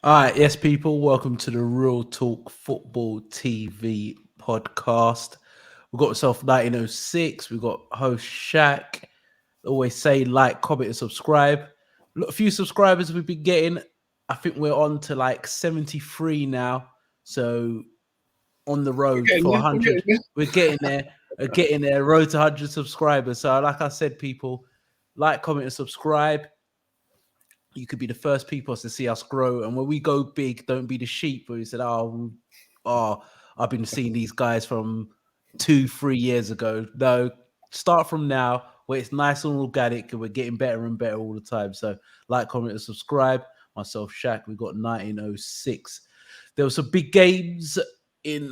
All right, yes, people, welcome to the Real Talk Football TV podcast. We've got ourselves 1906. We've got host Shaq. Always say like, comment, and subscribe. Look, a few subscribers we've been getting. I think we're on to like 73 now. So on the road for 100. We're getting there. We're getting there. Road to 100 subscribers. So, like I said, people, like, comment, and subscribe. You could be the first people to see us grow. And when we go big, don't be the sheep where you said, I've been seeing these guys from 2-3 years ago. No, start from now where it's nice and organic and we're getting better and better all the time. So like, comment, and subscribe. Myself, Shaq, we got 1906. There were some big games in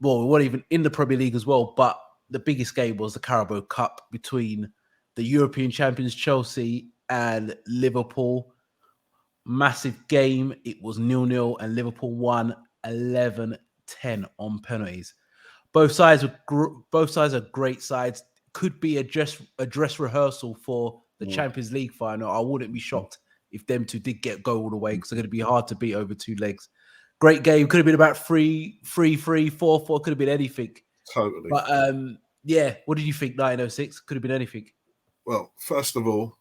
what even in the Premier League as well, but the biggest game was the Carabao Cup between the European champions Chelsea and Liverpool. Massive game. It was 0-0 and Liverpool won 11-10 on penalties. Both sides are great sides. Could be a dress rehearsal for the Champions League final. I wouldn't be shocked if them two did go all the way because they're going to be hard to beat over two legs. Great game. Could have been about 3-3, 4-4. Could have been anything. Totally. But yeah, what did you think? 1906 could have been anything. Well, first of all,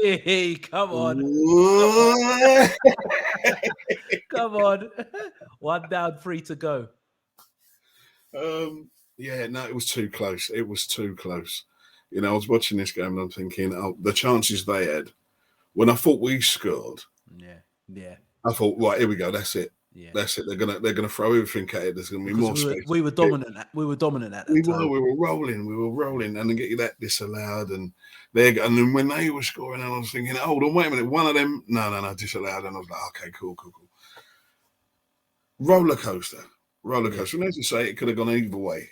Yay! Come on. Come on. 1 down, 3 to go. It was too close. It was too close. You know, I was watching this game and I'm thinking, the chances they had. When I thought we scored, I thought, right, here we go. That's it. Yeah. That's it. They're gonna throw everything at it. There's gonna be more space. We were dominant. We were dominant at that time. We were rolling, and then get you that disallowed, and then when they were scoring, I was thinking, hold on, wait a minute, one of them, no, disallowed, and I was like, okay, cool. Roller coaster. And as you say, it could have gone either way.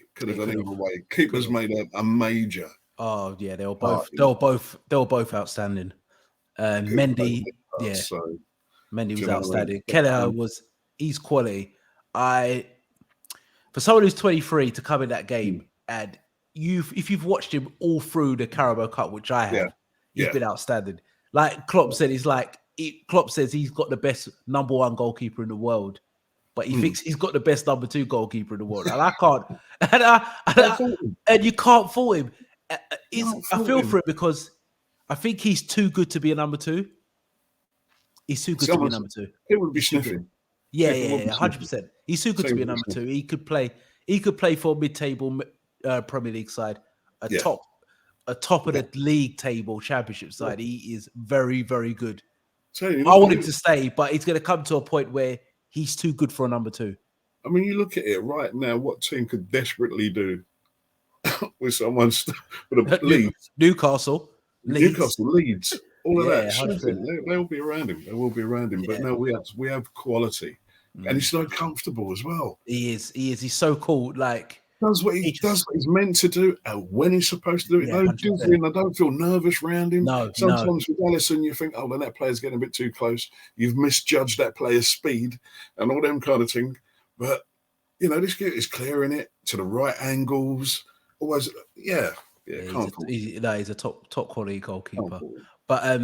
Keepers made a major. Oh yeah, they were both outstanding. And Mendy, Mendy was outstanding. Kelleher he's quality. For someone who's 23 to come in that game, and if you've watched him all through the Carabao Cup, which I have, he's been outstanding. Like Klopp said, Klopp says he's got the best number 1 goalkeeper in the world, but he thinks he's got the best number 2 goalkeeper in the world, and I can't. And you can't fault him. I feel for it because I think he's too good to be a number 2. He's too good to be a number 2. It would be sniffing. Yeah, 100%. He's too good to be a number 2. He could play for a mid-table Premier League side, a top of the league table championship side. He is very, very good. I want him to stay, but it's going to come to a point where he's too good for a number 2. I mean, you look at it right now. What team could desperately do with someone with a Leeds? Newcastle, Leeds. All of that. They'll be around him. Yeah. But no, we have quality. And he's so comfortable as well. He is. He's so cool. Like does what he's meant to do and when he's supposed to do it. I don't feel nervous around him. No. Sometimes with Alisson, you think, then that player's getting a bit too close. You've misjudged that player's speed and all them kind of things. But this kid is clearing it to the right angles. Always, he's a top quality goalkeeper. But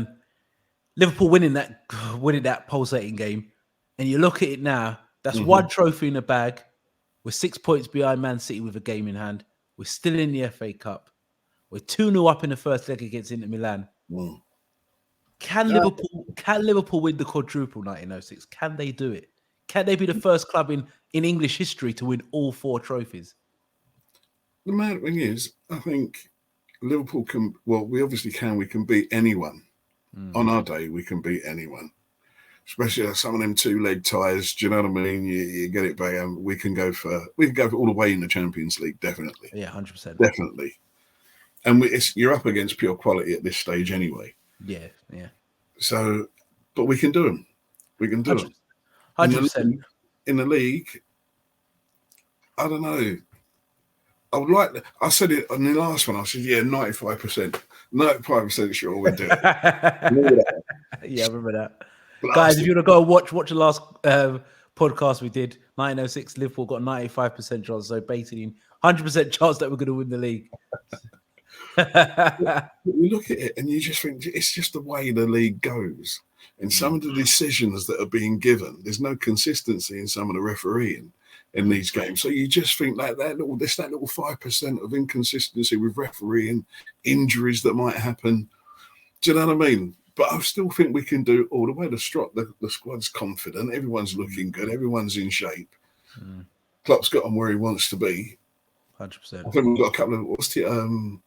Liverpool winning that pulsating game. And you look at it now, that's 1 trophy in the bag. We're 6 points behind Man City with a game in hand. We're still in the FA Cup. We're 2-0 up in the first leg against Inter Milan. Can Liverpool win the quadruple 1906? Can they do it? Can they be the first club in English history to win all 4 trophies? The mad thing is, I think Liverpool can, we obviously can. We can beat anyone. On our day, we can beat anyone. Especially some of them 2-leg ties. Do you know what I mean? You get it back, and we can go for all the way in the Champions League, definitely. Yeah, 100%. Definitely. And you're up against pure quality at this stage anyway. Yeah. So, but we can do them. We can do them. 100%. In the league, I don't know. I said it on the last one. I said, 95%. 95% sure we'll do it. Yeah, I remember that. Guys, if you want to go watch the last podcast we did, 1906, Liverpool got 95% chance. So basically, 100% chance that we're going to win the league. You look at it and you just think it's just the way the league goes. And some of the decisions that are being given, there's no consistency in some of the refereeing in these games. So you just think like that little 5% of inconsistency with refereeing, injuries that might happen. Do you know what I mean? But I still think we can do all the way. The squad's confident. Everyone's looking good. Everyone's in shape. Klopp's got on where he wants to be. 100%. I think we've got a couple of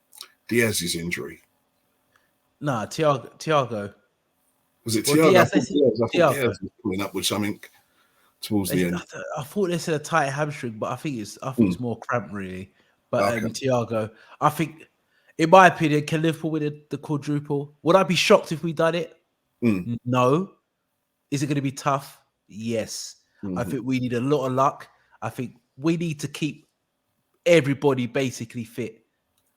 Diaz's injury. Nah, Thiago. Was it Thiago? I thought Diaz was pulling up with something towards the end. I thought they said a tight hamstring, but I think it's more cramp really. But Thiago, I think, in my opinion, can Liverpool win the quadruple? Would I be shocked if we done it? No. Is it going to be tough? Yes. I think we need a lot of luck. I think we need to keep everybody basically fit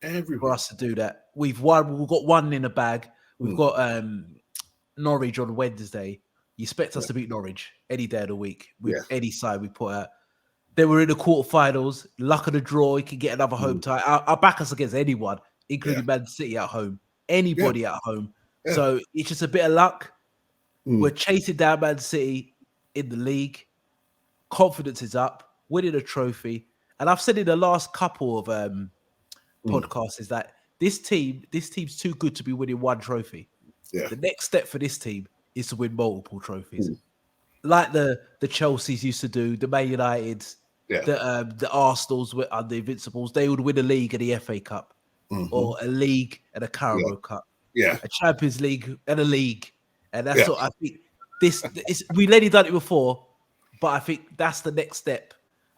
for us to do that. We've got one in the bag. We've got Norwich on Wednesday. You expect us to beat Norwich any day of the week with any side we put out. Then we're in the quarterfinals. Luck of the draw, you can get another home tie. I'll back us against anyone, including Man City at home. Anybody at home. Yeah. So it's just a bit of luck. We're chasing down Man City in the league. Confidence is up. Winning a trophy. And I've said in the last couple of podcasts is that this team's too good to be winning one trophy. Yeah. The next step for this team is to win multiple trophies. Like the Chelseas used to do, the Man Uniteds, the Arsenals were the Invincibles. They would win a league and the FA Cup, or a league and a Carabao Cup, a Champions League and a league. And that's what I think. We've already done it before, but I think that's the next step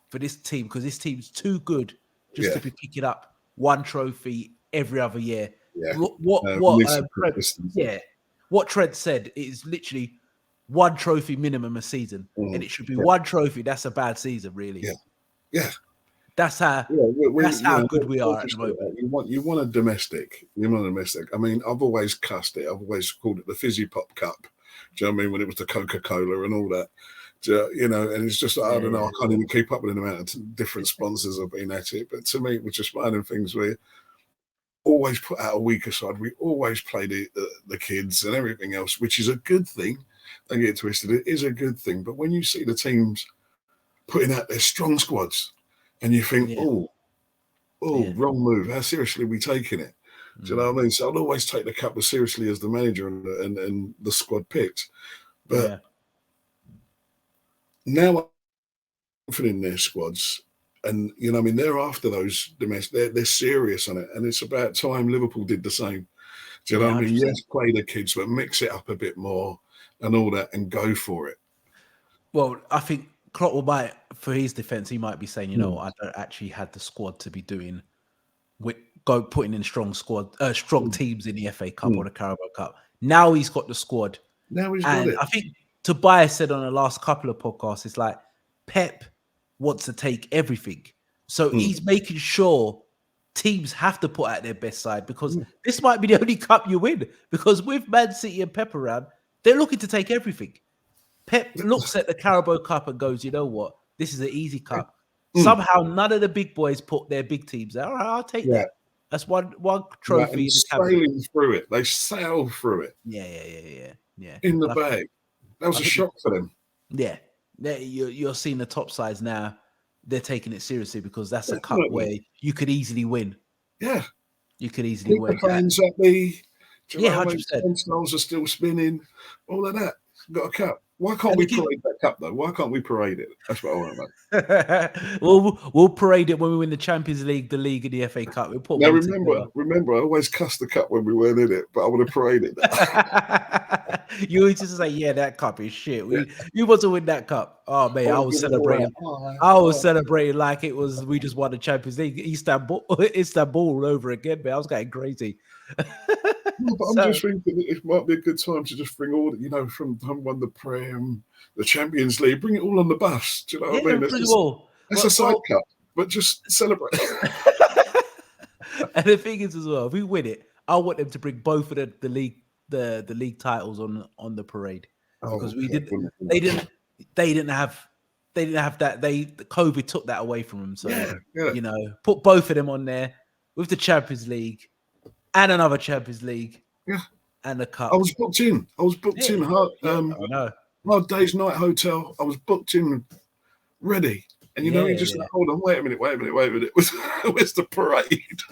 for this team, because this team's too good just to be picking up one trophy every other year. What Trent said is literally one trophy minimum a season, and it should be one trophy. That's a bad season, really. That's how good we are at the moment. You want a domestic. You want a domestic. I mean, I've always cussed it. I've always called it the Fizzy Pop Cup. Do you know what I mean? When it was the Coca-Cola and all that. And it's just, I don't know, I can't even keep up with the amount of different sponsors have been at it. But to me, it was just one of them things where always put out a weaker side. We always play the kids and everything else, which is a good thing. Don't get it twisted. It is a good thing. But when you see the teams putting out their strong squads and you think, wrong move. How seriously are we taking it? Do you know what I mean? So I'll always take the cup as seriously as the manager and the squad picked. But now I'm confident in their squads. And, you know, I mean, they're after those domestic. They're serious on it. And it's about time Liverpool did the same. Do you know what I mean? Yes, play the kids, but mix it up a bit more and all that and go for it. Well, I think Klopp might, for his defense, he might be saying, you know, I don't actually have the squad to be doing putting in strong teams in the FA Cup or the Carabao Cup. Now he's got the squad. Now he's got it. I think Tobias said on the last couple of podcasts, it's like Pep wants to take everything. So he's making sure teams have to put out their best side, because this might be the only cup you win. Because with Man City and Pep around, they're looking to take everything. Pep looks at the Carabao Cup and goes, you know what? This is an easy cup. Somehow none of the big boys put their big teams out. All right, I'll take that. That's one trophy. Sailing through it. They sail through it. Yeah. In the bag. That was a shock for them. Yeah. You're seeing the top sides now. They're taking it seriously, because that's a cup where you could easily win. Yeah. You could easily win. The fans happy. 100%. Stars are still spinning. All of that. Got a cup. Why can't we parade that cup, though? Why can't we parade it? That's what I want to know. We'll parade it when we win the Champions League, the League, and the FA Cup. We'll put remember, I always cussed the cup when we weren't in it, but I want to parade it. You always just say, that cup is shit. You want to win that cup. Oh, man, I was celebrating. I was celebrating like it was, we just won the Champions League. Istanbul all over again, man. I was getting crazy. But I'm just thinking it might be a good time to just bring all, from won the Prem, the Champions League, bring it all on the bus. Do you know what I mean? It's a side cup, but just celebrate. And the thing is, as well, if we win it, I want them to bring both of the league titles on the parade, because they didn't have that. COVID took that away from them. So put both of them on there with the Champions League. and another Champions League. Yeah. And the cup. I was booked in. Hard day's night hotel. I was booked in, ready. And you like, hold on, wait a minute. Where's the parade?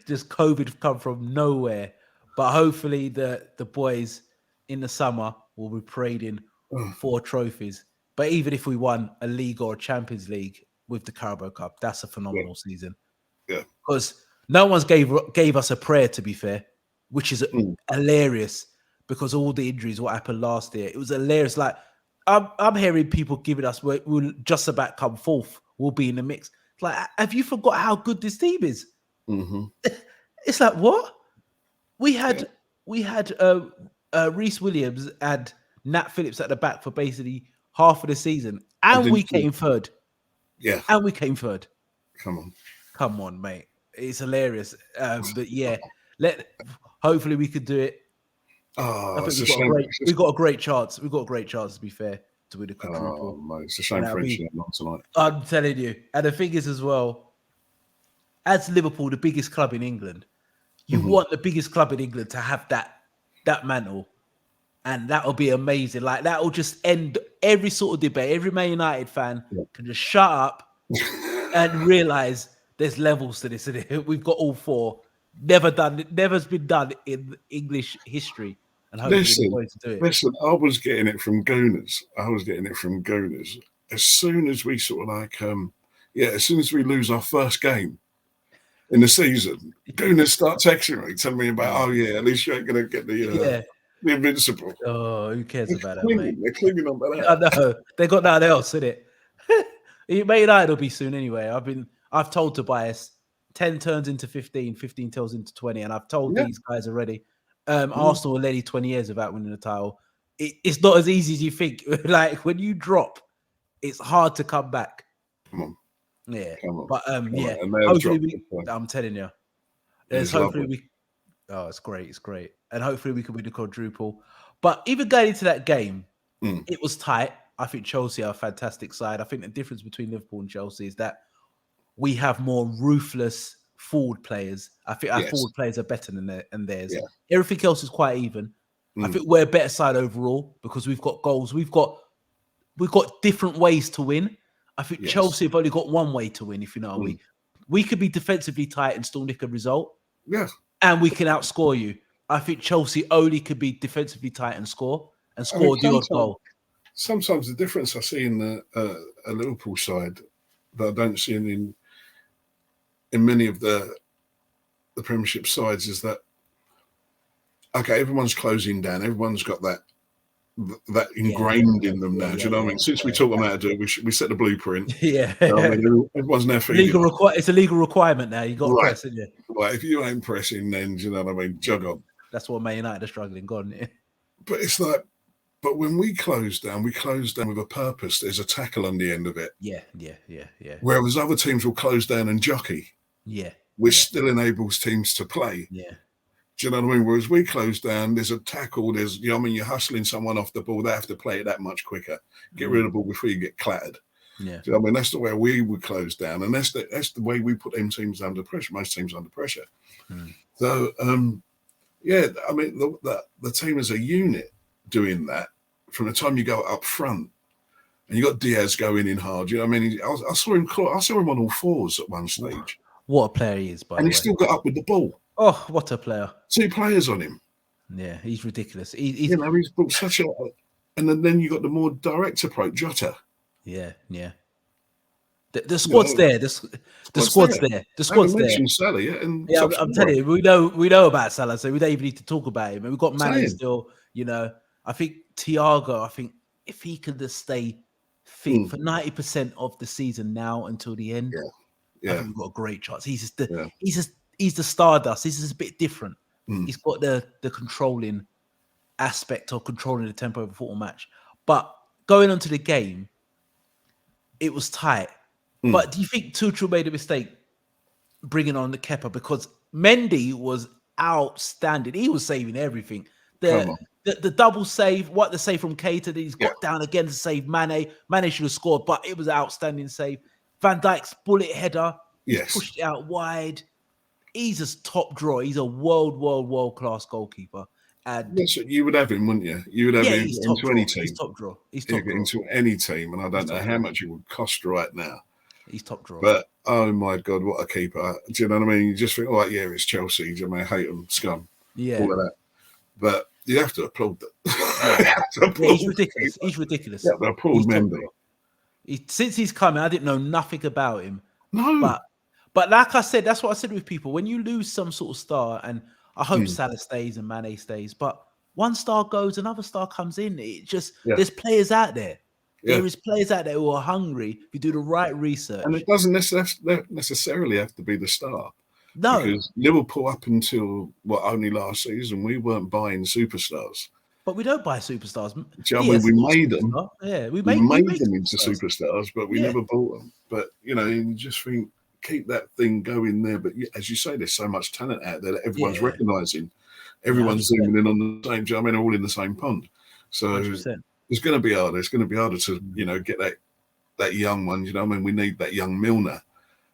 Just COVID come from nowhere. But hopefully the boys in the summer will be parading 4 trophies. But even if we won a league or a Champions League with the Carabao Cup, that's a phenomenal season. Yeah. Because no one's gave us a prayer, to be fair, which is hilarious because all the injuries, what happened last year, it was hilarious. Like, I'm hearing people giving us, we'll just about come fourth, we'll be in the mix. It's like, have you forgot how good this team is? Mm-hmm. It's like, what? We had Reece Williams and Nat Phillips at the back for basically half of the season, and we came third. Yeah. And we came third. Come on, mate. It's hilarious. But yeah, hopefully we could do it. Oh, we've got a great chance. We've got a great chance, to be fair, to win the quadruple. Oh, mate, it's a shame French not tonight. I'm telling you. And the thing is as well, as Liverpool, the biggest club in England, you want the biggest club in England to have that mantle. And that'll be amazing. Like, that'll just end every sort of debate. Every Man United fan can just shut up and realize there's levels to this. We've got all 4. Never's been done in English history. And hopefully the boys do it. Listen, I was getting it from Gooners. As soon as we sort of like, as soon as we lose our first game in the season, Gooners start texting me, telling me about, at least you ain't going to get the invincible. Oh, who cares about that, mate? They're clinging on by that. I know. They got nothing else, innit? Man United will be soon anyway. I've told Tobias 10 turns into 15, 15 turns into 20, and I've told these guys already. Arsenal are lady 20 years without winning the title. It's not as easy as you think. Like, when you drop, it's hard to come back. Come on. Yeah. Come on. But yeah. Hopefully I'm telling you. It's great. It's great. And hopefully we can win the quadruple. But even going into that game, it was tight. I think Chelsea are a fantastic side. I think the difference between Liverpool and Chelsea is that we have more ruthless forward players. I think our forward players are better than theirs. Yeah. Everything else is quite even. I think we're a better side overall because we've got goals. We've got different ways to win. I think Chelsea have only got one way to win, if you know what I mean. We could be defensively tight and still nick a result. Yeah. And we can outscore you. I think Chelsea only could be defensively tight and score the odd goal. Sometimes the difference I see in the Liverpool side that I don't see in many of the Premiership sides is that, okay, everyone's closing down. Everyone's got that ingrained in them now. Do you know what I mean? Since we taught them how to do it, we set the blueprint. Yeah. You know what I mean? Everyone's now feeding. It's a legal requirement now. You got to press, isn't it? Right. If you ain't pressing, then, do you know what I mean? Jog on. That's what Man United are struggling. Go on. But it's like, but when we close down with a purpose. There's a tackle on the end of it. Yeah. Whereas other teams will close down and jockey. Yeah. Which still enables teams to play. Yeah. Do you know what I mean? Whereas we close down, there's a tackle, you're hustling someone off the ball. They have to play it that much quicker. Get rid of the ball before you get clattered. Yeah. Do you know what I mean? That's the way we would close down. And that's the way we put them teams under pressure, most teams under pressure. So, I mean, the team as a unit doing that from the time you go up front and you got Diaz going in hard. You know what I mean? I saw him on all fours at one stage. What a player he is, by the way. And he still got up with the ball. Oh, what a player. 2 players on him. Yeah, he's ridiculous. He's brought such a... And then you got the more direct approach, Jota. Yeah. The squad's there. The squad's there. The squad's there. Salah, I'm telling you, we know about Salah, so we don't even need to talk about him. And we've got Mane still, I think Thiago, if he could just stay fit for 90% of the season now until the end, I think we've got a great chance. He's the Stardust. This is a bit different. He's got the controlling aspect of controlling the tempo of a football match. But going on to the game, it was tight. But do you think Tuchel made a mistake bringing on the Kepa? Because Mendy was outstanding. He was saving everything. The double save, the save from Keita that he's got down again to save Mane. Mane should have scored, but it was an outstanding save. Van Dijk's bullet header, pushed it out wide. he's a top drawer. He's a world class goalkeeper. And Yes, you would have him, wouldn't you? You would have yeah, him he's top into any drawer. He's team. top drawer. He's You top get drawer. into any team, and I don't know how much it would cost right now. He's top drawer. But oh my God, what a keeper! Do you know what I mean? You just think, oh yeah, it's Chelsea. Do you know, I hate them, scum, all of that. But you have to applaud that. Yeah. He's ridiculous. He's ridiculous. Yeah, applaud Mendy. Since he's coming, I didn't know nothing about him. No. But like I said, that's what I said with people. When you lose some sort of star, and I hope Salah stays and Mane stays, but one star goes, another star comes in. It just there's players out there. Yeah. There is players out there who are hungry if you do the right research. And it doesn't necessarily have to be the star. No. Because Liverpool, up until only last season, we weren't buying superstars. But we don't buy superstars. We made them. Yeah, we made them into superstars, but we never bought them. But you just think, keep that thing going there. But as you say, there's so much talent out there that everyone's recognising. Everyone's zooming in on the same. I mean, all in the same pond. So 100%. It's going to be harder. It's going to be harder to get that young one. I mean, we need that young Milner.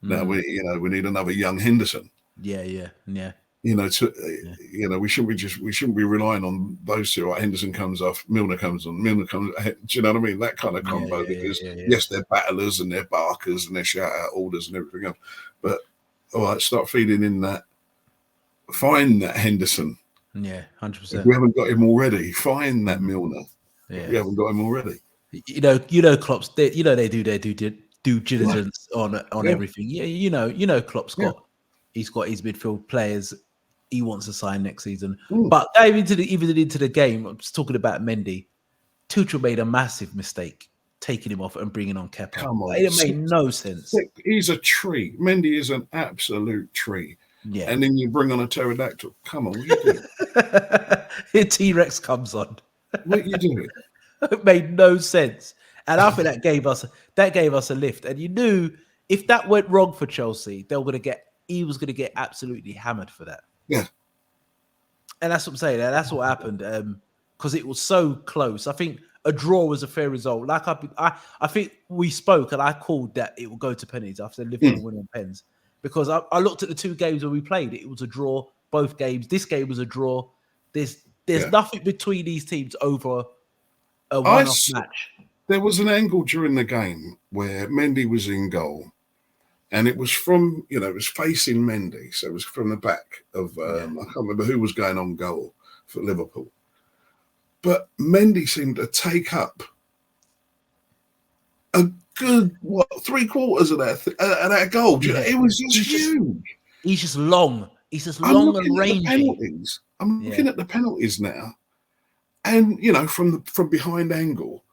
Now we need another young Henderson. Yeah. We shouldn't be relying on those two. Right? Henderson comes off, Milner comes on, Milner comes. Do you know what I mean? That kind of combo. Because yes, they're battlers and they're barkers and they're shout out orders and everything else. But all right, start feeding in that. Find that Henderson. Yeah, 100%. If we haven't got him already, find that Milner. Yeah, we haven't got him already. Klopp's. They do their due diligence on everything. Yeah, Klopp's got. He's got his midfield players he wants to sign next season. But diving into the game, I'm just talking about Mendy. Tuchel made a massive mistake taking him off and bringing on Kepa. Come on, it made no sense. He's a tree. Mendy is an absolute tree. Yeah, and then you bring on a pterodactyl. Come on, what are you doing? T-Rex comes on. What are you doing? It made no sense, and I think that gave us a lift. And you knew if that went wrong for Chelsea, he was going to get absolutely hammered for that. Yeah, and that's what I'm saying. That's what happened because it was so close. I think a draw was a fair result. Like I think we spoke, and I called that it will go to penalties after Liverpool win on pens. Because I looked at the two games where we played, it was a draw. Both games. This game was a draw. There's nothing between these teams over a one-off match. There was an angle during the game where Mendy was in goal, and it was from it was facing Mendy, so it was from the back of I can't remember who was going on goal for Liverpool, but Mendy seemed to take up a good 3/4 of that goal. Yeah. It was just huge. He's just long. He's just long and rangy. I'm looking at the penalties now, and from behind angle,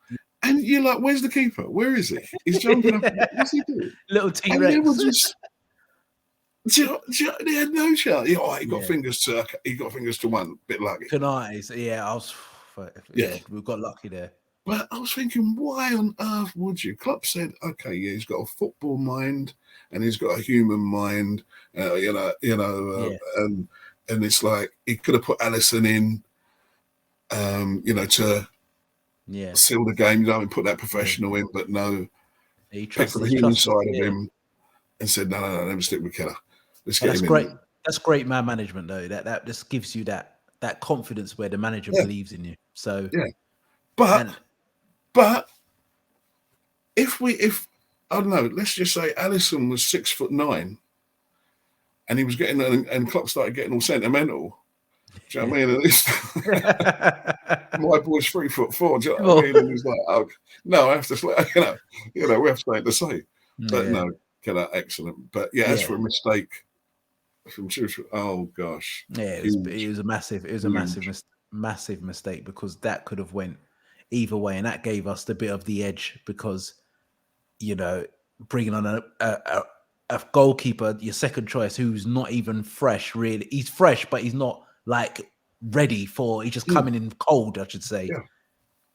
and you're like, "Where's the keeper? Where is he? He's jumping up. What's he doing?" Little T-Rex. And they had no chance. He got fingers to one. Bit lucky. Canites. We got lucky there. But I was thinking, why on earth would you? Klopp said, okay, he's got a football mind and he's got a human mind, and it's like he could have put Alisson in, to seal the game, and put that professional in, but no, he picked the human side of him and said, no, let me stick with Keller. Let's get him great. in. That's great man management, though. That just gives you that confidence where the manager believes in you. So But if I don't know, let's just say Alisson was 6'9", and he was getting and Klopp started getting all sentimental. Do you know what I mean? My boy's 3'4". Do you know what I mean? And he's like, "Oh no, I have to, we have something to say." But no, excellent. But as for a mistake from Tuchel, oh gosh, it was a massive mistake because that could have went either way, and that gave us the bit of the edge because bringing on a goalkeeper, your second choice, who's not even fresh really. He's fresh, but he's not like ready for. He's just coming in cold, I should say.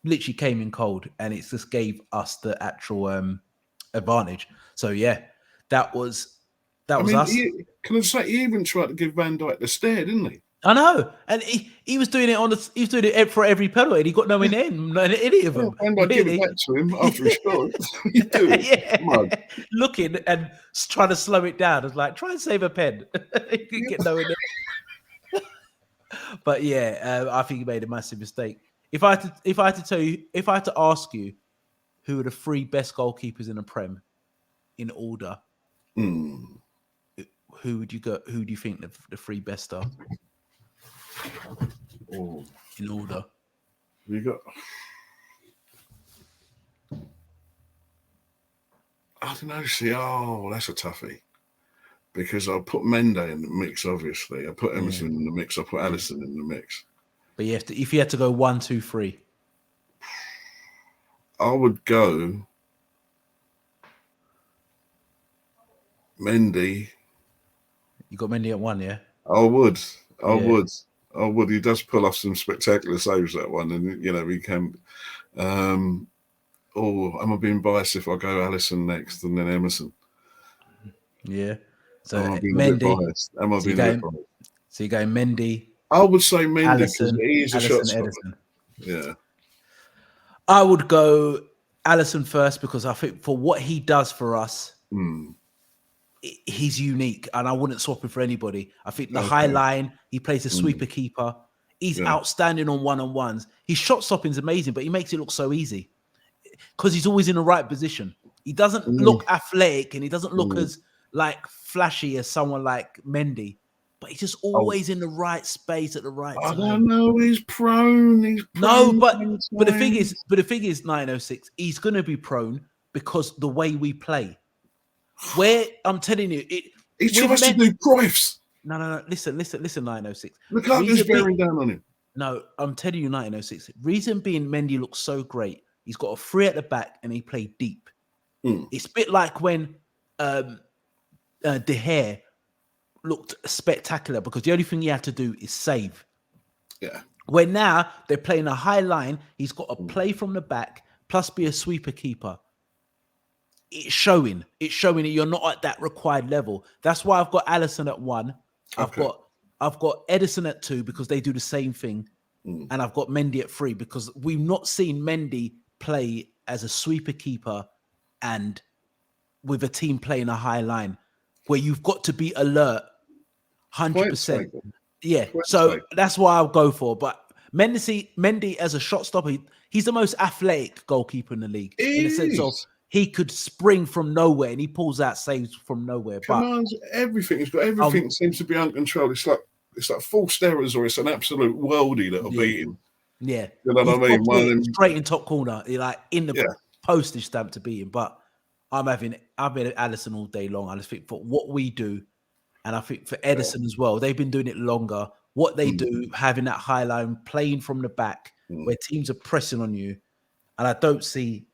Literally came in cold, and it just gave us the actual advantage. So that was us. Can I say he even tried to give Van Dijk the stare, didn't he? I know, and he was doing it he was doing it for every penalty, and he got no in any of them. And I give it back Really, to him after he scored. You do it. Come on. yeah, looking and trying to slow it down. I was like, try and save a pen. He could get no in there. But yeah, I think he made a massive mistake. If I had to tell you, if I had to ask you, who are the three best goalkeepers in the Prem in order? Who would you go? Who do you think the three best are? Oh, In order. you got. I don't know. See, that's a toughie. Because I'll put Mendy in the mix, obviously. I put Emerson in the mix. I put Alisson in the mix. But you have to, if you had to go 1, 2, 3. I would go Mendy. You got Mendy at 1, yeah? I would. He does pull off some spectacular saves, that one. And, he can. Am I being biased if I go Alisson next and then Emerson? Yeah. So Am I being Mendy. a bit biased? So you're going Mendy. I would say Mendy because Alisson, he is a shot stopper. Ederson. Yeah. I would go Alisson first because I think for what he does for us, he's unique, and I wouldn't swap him for anybody. I think the high line, he plays a sweeper keeper. He's outstanding on one-on-ones. His shot stopping is amazing, but he makes it look so easy because he's always in the right position. He doesn't look athletic, and he doesn't look as flashy as someone like Mendy, but he's just always in the right space at the right time. I don't know. He's prone. No, but the thing is, 1906, he's going to be prone because the way we play. Where I'm telling you, he tries to do Cruyffs. No. Listen, 1906. Lukaku's bearing down on him. No, I'm telling you, 1906. Reason being, Mendy looks so great. He's got a 3 at the back and he played deep. It's a bit like when De Gea looked spectacular because the only thing you have to do is save. Yeah. Where now they're playing a high line, he's got to play from the back plus be a sweeper keeper. It's showing that you're not at that required level. That's why I've got Alisson at 1. Okay. I've got Ederson at 2 because they do the same thing, and I've got Mendy at 3 because we've not seen Mendy play as a sweeper keeper and with a team playing a high line where you've got to be alert 100%. Yeah, so that's what I'll go for. But Mendy as a shot stopper, he's the most athletic goalkeeper in the league in the sense of he could spring from nowhere and he pulls out saves from nowhere. Commands everything. He's got everything. Seems to be uncontrolled. It's like false errors or it's an absolute worldie that'll beat him. Yeah, you know what I mean. Straight in top corner, like in the postage stamp to beat him. But I'm having Alisson all day long. I just think for what we do, and I think for Ederson as well, they've been doing it longer. What they do, having that high line, playing from the back, where teams are pressing on you, and I don't see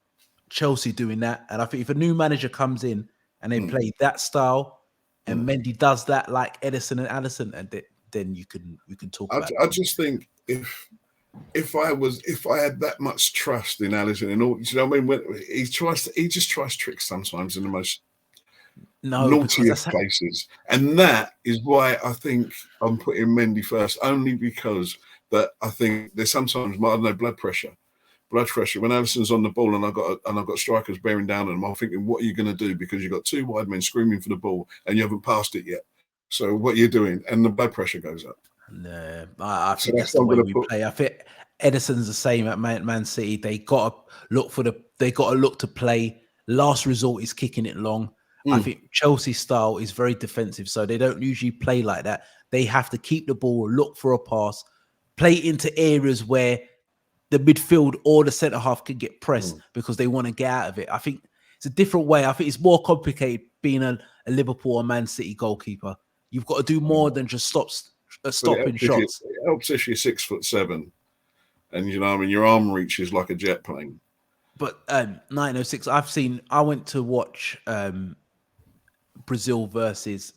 Chelsea doing that. And I think if a new manager comes in and they play that style, and Mendy does that like Ederson and Alisson, and then we can talk about it. I just think if I had that much trust in Alisson and all, you know what I mean? When he just tries tricks sometimes in the most naughtiest places, and that is why I think I'm putting Mendy first, only because that I think there's sometimes blood pressure. When Alisson's on the ball and I've got strikers bearing down on him, I'm thinking, what are you going to do? Because you've got 2 wide men screaming for the ball and you haven't passed it yet. So what are you doing? And the blood pressure goes up. No, I think that's the way we play. I think Ederson's the same at Man City. They got to look to play. Last resort is kicking it long. I think Chelsea's style is very defensive, so they don't usually play like that. They have to keep the ball, look for a pass, play into areas where the midfield or the centre half can get pressed because they want to get out of it. I think it's a different way. I think it's more complicated being a Liverpool or Man City goalkeeper. You've got to do more than just stopping shots. It helps if you're 6'7", and your arm reach is like a jet plane. But 1906, I went to watch Brazil versus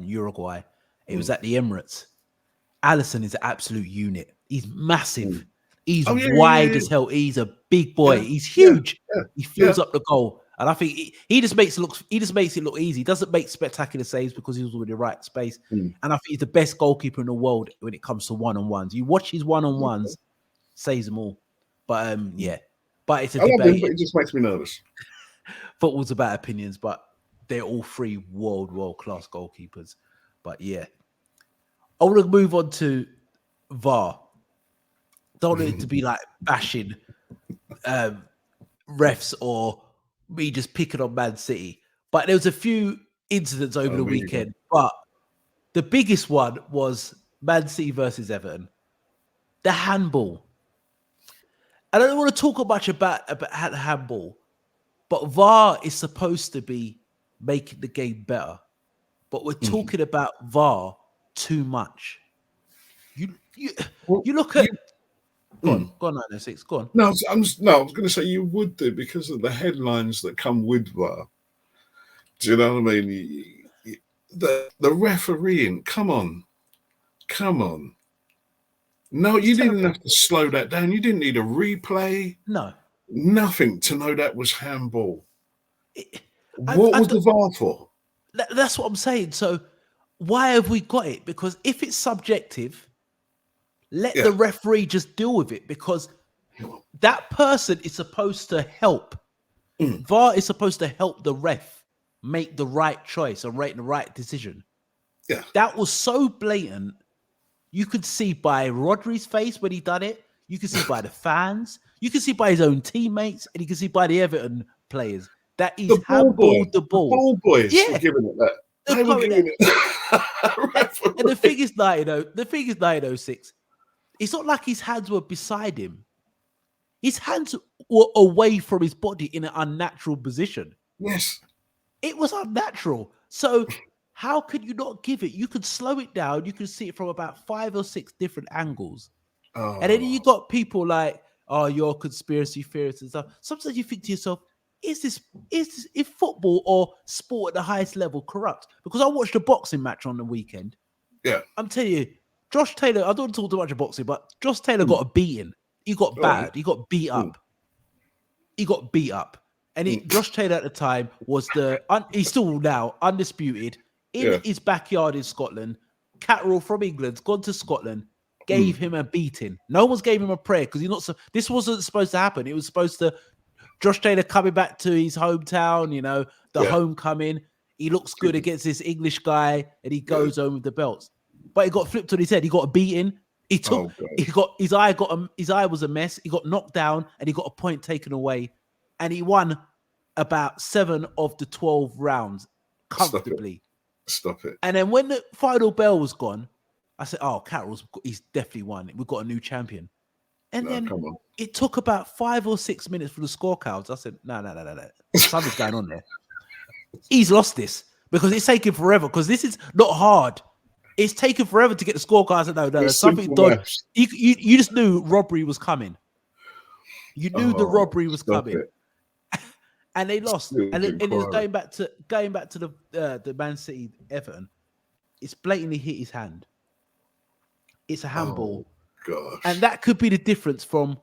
Uruguay. It was at the Emirates. Alisson is an absolute unit. He's massive. He's wide as hell. He's a big boy. He's huge. He fills up the goal. And I think he just makes it look easy. He doesn't make spectacular saves because he was in the right space. And I think he's the best goalkeeper in the world when it comes to one-on-ones. You watch his one-on-ones, saves them all. But but it's a I love him, debate. but it just makes me nervous. Football's about opinions, but they're all three world-class goalkeepers. But yeah, I want to move on to VAR. Don't want it to be like bashing refs or me just picking on Man City. But there was a few incidents over the weekend. But the biggest one was Man City versus Everton. The handball. I don't want to talk much about handball, but VAR is supposed to be making the game better. But we're talking about VAR too much. You look at... Go on, 906, go on. No, I was going to say you would do because of the headlines that come with VAR. Do you know what I mean? The refereeing, come on. No, you didn't have to slow that down. You didn't need a replay. No. Nothing to know that was handball. What was the VAR for? That's what I'm saying. So why have we got it? Because if it's subjective, let the referee just deal with it, because that person is supposed to help. VAR is supposed to help the ref make the right choice and make the right decision. Yeah. That was so blatant. You could see by Rodri's face when he done it. You could see by the fans. You could see by his own teammates. And you can see by the Everton players that he's handballed the ball. The ball boys were giving it that. They were giving it. And the thing is, 906, it's not like his hands were beside him. His hands were away from his body in an unnatural position. Yes. It was unnatural. So how could you not give it? You could slow it down. You could see it from about 5 or 6 different angles. And then you got people like, oh, you're conspiracy theorists and stuff. Sometimes you think to yourself, is football or sport at the highest level corrupt? Because I watched a boxing match on the weekend. Yeah. I'm telling you, Josh Taylor, I don't talk too much of boxing, but Josh Taylor got a beating. He got battered. He got beat up. He got beat up. And Josh Taylor at the time was he's still now undisputed in his backyard in Scotland. Catterall from England's gone to Scotland, gave him a beating. No one's gave him a prayer because this wasn't supposed to happen. It was supposed to, Josh Taylor coming back to his hometown, the homecoming. He looks good against this English guy and he goes home with the belts. But he got flipped on his head. He got a beating. His eye was a mess. He got knocked down and he got a point taken away. And he won about 7 of the 12 rounds comfortably. Stop it. And then when the final bell was gone, I said, oh, he's definitely won. We've got a new champion. And then it took about 5 or 6 minutes for the scorecards. I said, no. Something's going on there. He's lost this because it's taking forever, because this is not hard. It's taken forever to get the scorecards. No, there's something done. You just knew robbery was coming. You knew the robbery was coming. And they lost. And it was going back to the Man City Everton. It's blatantly hit his hand. It's a handball. Oh, gosh. And that could be the difference from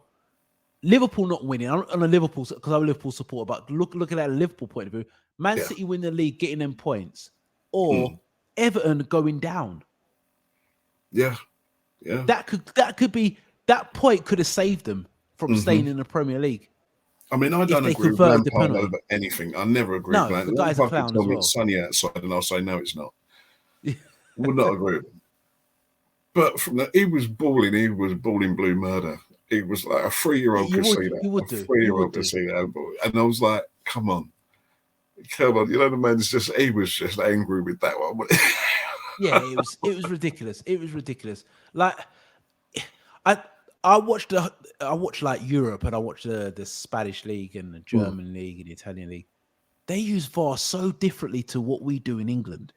Liverpool not winning. I'm on a Liverpool, because I'm a Liverpool supporter, but looking at a Liverpool point of view, Man City win the league, getting them points, or Everton going down. Yeah. That could be, that point could have saved them from staying in the Premier League. I mean, I don't agree with Lampard over anything. I never agree with Lampard. The guy's a clown as well. It's sunny outside, and I'll say no, it's not. Would not agree with him. But he was balling. He was balling blue murder. He was like a 3-year-old could see that. A 3-year-old could see that. And I was like, come on. The man's he was just angry with that one. Yeah, it was ridiculous. It was ridiculous. Like, I watched like Europe, and I watched the Spanish league and the German league and the Italian league. They use VAR so differently to what we do in England,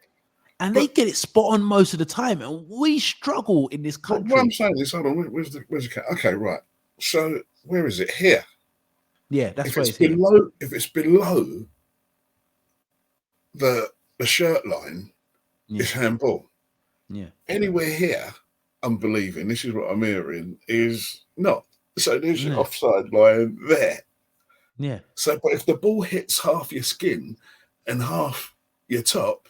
and they get it spot on most of the time, and we struggle in this country. What I'm saying is, hold on, where's the okay, right? So where is it? Here. Yeah, that's where it's below. here. If it's below the shirt line, it's handball. Yeah. Anywhere here, I'm believing, this is what I'm hearing, is not. So there's an offside line there. Yeah. So, but if the ball hits half your skin and half your top,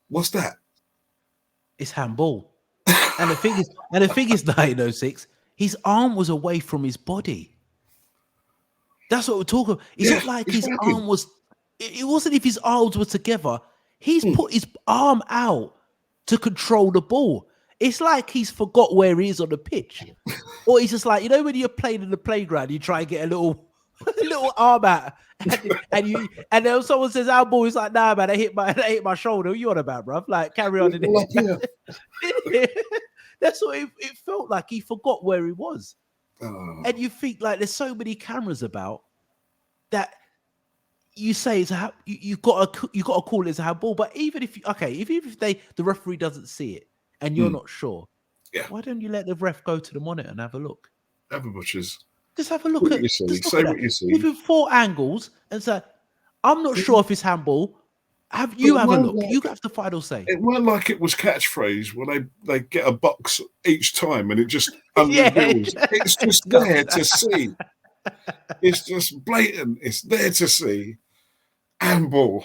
what's that? It's handball. And the thing is, 1906, his arm was away from his body. That's what we're talking about. It's Yeah, not like it's his working. arm was. It wasn't if his arms were together. He's Mm. put his arm out to control the ball. It's like he's forgot where he is on the pitch, or he's just like, you know, when you're playing in the playground, you try and get a little, a little arm out, and then someone says our ball. He's like, nah, man, they hit my shoulder. What you on about, bruv? Like, carry on. All up here. That's what it felt like. He forgot where he was. Oh, And you think like there's so many cameras about that you say it's you got to call it as a handball. But even if the referee doesn't see it and you're not sure, yeah. why don't you let the ref go to the monitor and have a look? Have a butchers. Just have a See look what at you see. just look Say at what that. you see. Give him 4 angles and say, I'm not sure if it's handball. Have a look. You have the final say. It weren't like it was catchphrase where they get a box each time and it just Yeah. unreveals. It's just there to see. It's just blatant. It's there to see. Handball.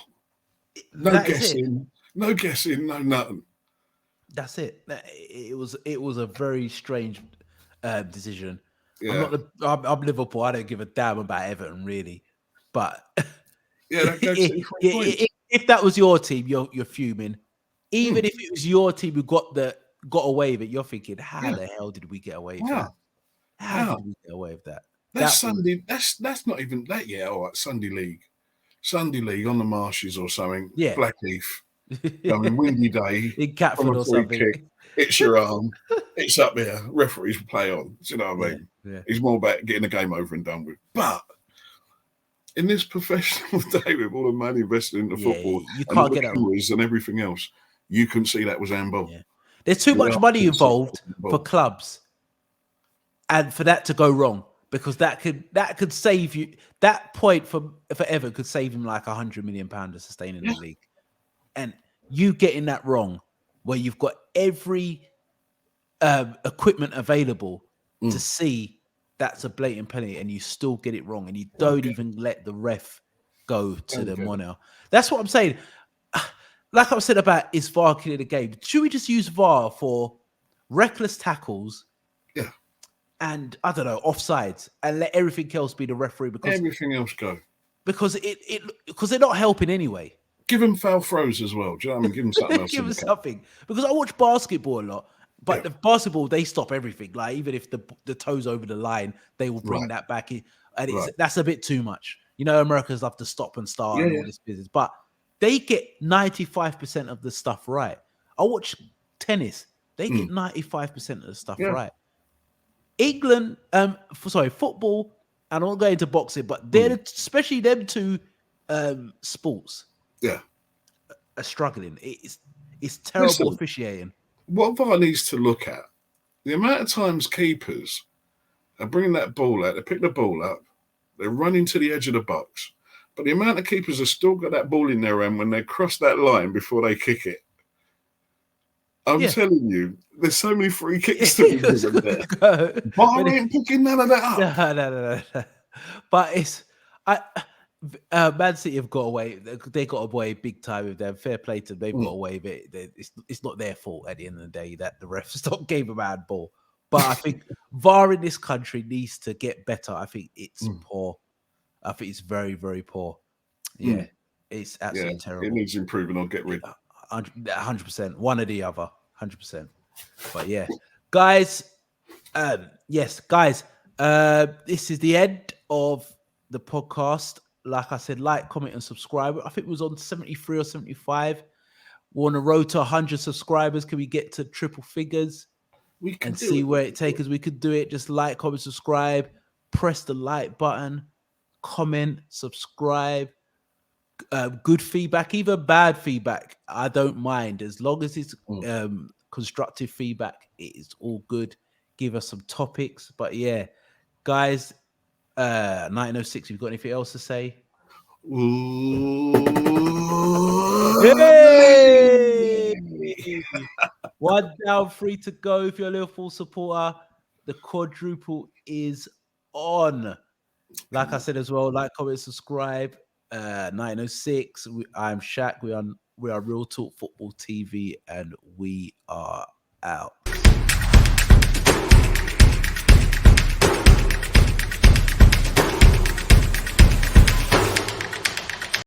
No That is it. guessing. No guessing. No nothing. That's it. It was a very strange decision. Yeah. I'm Liverpool. I don't give a damn about Everton really, but Yeah, that goes to 3 points. if that was your team, you're fuming. Even Mm. if it was your team who got away with it, you're thinking, how Yeah. the hell did we get away with Wow. that? How did we get away with that? That's Sunday. That's not even that yet. All right, Sunday League on the marshes or something. Yeah. Blackheath. Going windy day In Catford from a or free something. kick. It's your arm. It's up there. Referees play on. Do you know what I mean? Yeah. He's more about getting the game over and done with. But in this professional day with all the money invested into football, you and all can't the get that cameras and everything else, you couldn't see that was handball. Yeah. There's too much money involved for clubs, and for that to go wrong, because that could save you. That point for Everton could save him like £100 million to sustain in the league, and you getting that wrong, where you've got every equipment available to see that's a blatant penalty, and you still get it wrong, and you don't even let the ref go to the monitor. That's what I'm saying. Like I said about is VAR killing the game. Should we just use VAR for reckless tackles? Yeah. And I don't know, offsides, and let everything else be the referee because everything else go. Because they're not helping anyway. Give them foul throws as well. Do you know what I mean? Give them something else. Give them something. Because I watch basketball a lot, but the basketball, they stop everything. Like even if the toe's over the line, they will bring that back in. And that's a bit too much. You know, Americans love to stop and start and all this business. But they get 95% of the stuff right. I watch tennis. They get 95% of the stuff right. England, football, and I'm not going into boxing, but they're especially them two sports. Yeah. Are struggling. It's terrible officiating. What VAR needs to look at, the amount of times keepers are bringing that ball out, they pick the ball up, they run into the edge of the box, but the amount of keepers have still got that ball in their hand when they cross that line before they kick it. I'm telling you, there's so many free kicks to be given there. VAR ain't picking none of that up. No. But Man City have got away. They got away big time with them. Fair play to them. They've got away with it. It's not their fault at the end of the day that the refs don't gave them a handball. But I think VAR in this country needs to get better. I think it's poor. I think it's very, very poor. Yeah, it's absolutely terrible. It needs improving or get rid. 100%. One or the other. 100%. But yeah, guys. Guys. This is the end of the podcast. Like I said, like, comment, and subscribe. I think it was on 73 or 75. We're on the road to 100 subscribers. Can we get to triple figures? We can see where it takes us. We could do it. Just like, comment, subscribe. Press the like button. Comment, subscribe. Good feedback, even bad feedback, I don't mind. As long as it's constructive feedback, it is all good. Give us some topics. But yeah, guys, 1906, you've got anything else to say? Hey! 1 down, 3 to go. If you're a Liverpool supporter, the quadruple is on. Like I said as well, like, comment, subscribe. 1906. I'm Shaq. We are Real Talk Football TV, and we are out.